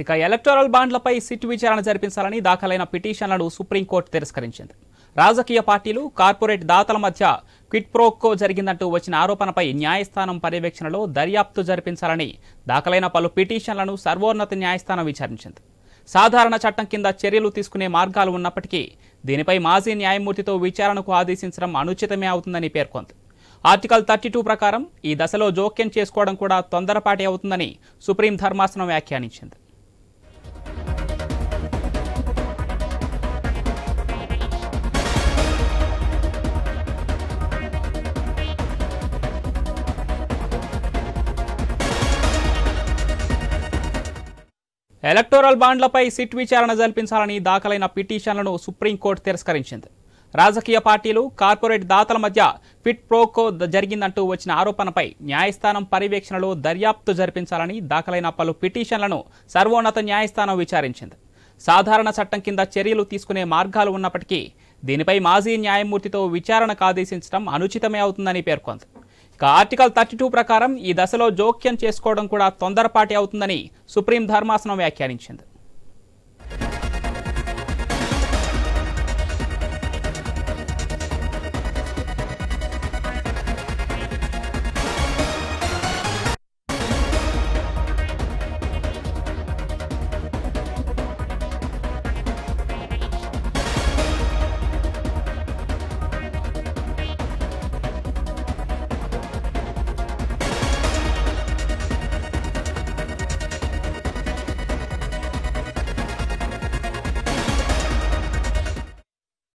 ఇక electoral బాండ్లపై SIT విచారణ జరిపించాలని దాఖలైన పిటిషన్లను సుప్రీంకోర్టు తిరస్కరించింది. రాజకీయ పార్టీలు, కార్పొరేట్ దాతల మధ్య క్విడ్ ప్రోకో జరిగిందంటూ వచ్చిన ఆరోపణపై న్యాయస్థానం పర్యవేక్షణలో దర్యాప్తు జరిపించాలని దాఖలైన పలు పిటిషన్లను సర్వోన్నత న్యాయస్థానం విచారించింది. సాధారణ చట్టం కింద చర్యలు తీసుకునే మార్గాలు ఉన్నప్పటికీ దీనిపై మాజీ న్యాయమూర్తితో విచారణకు ఆదేశించడం అనుచితమే అవుతుందని పేర్కొంది. ఆర్టికల్ 32 ప్రకారం ఈ దశలో జోక్యం చేసుకోవడం కూడా తొందరపాటి అవుతుందని సుప్రీం ధర్మాసనం వ్యాఖ్యానించింది. ఎలక్టోరల్ బాండ్లపై సిట్ విచారణ జరిపించాలని దాఖలైన పిటిషన్లను సుప్రీంకోర్టు తిరస్కరించింది. రాజకీయ పార్టీలు, కార్పొరేట్ దాతల మధ్య క్విడ్ ప్రోకో జరిగిందంటూ వచ్చిన ఆరోపణపై న్యాయస్థానం పర్యవేక్షణలో దర్యాప్తు జరిపించాలని దాఖలైన పలు పిటిషన్లను సర్వోన్నత న్యాయస్థానం విచారించింది. సాధారణ చట్టం కింద చర్యలు తీసుకునే మార్గాలు ఉన్నప్పటికీ దీనిపై మాజీ న్యాయమూర్తితో విచారణకు ఆదేశించడం అనుచితమే అవుతుందని పేర్కొంది. ఇక ఆర్టికల్ 32 ప్రకారం ఈ దశలో జోక్యం చేసుకోవడం కూడా తొందరపాటి అవుతుందని సుప్రీం ధర్మాసనం వ్యాఖ్యానించింది.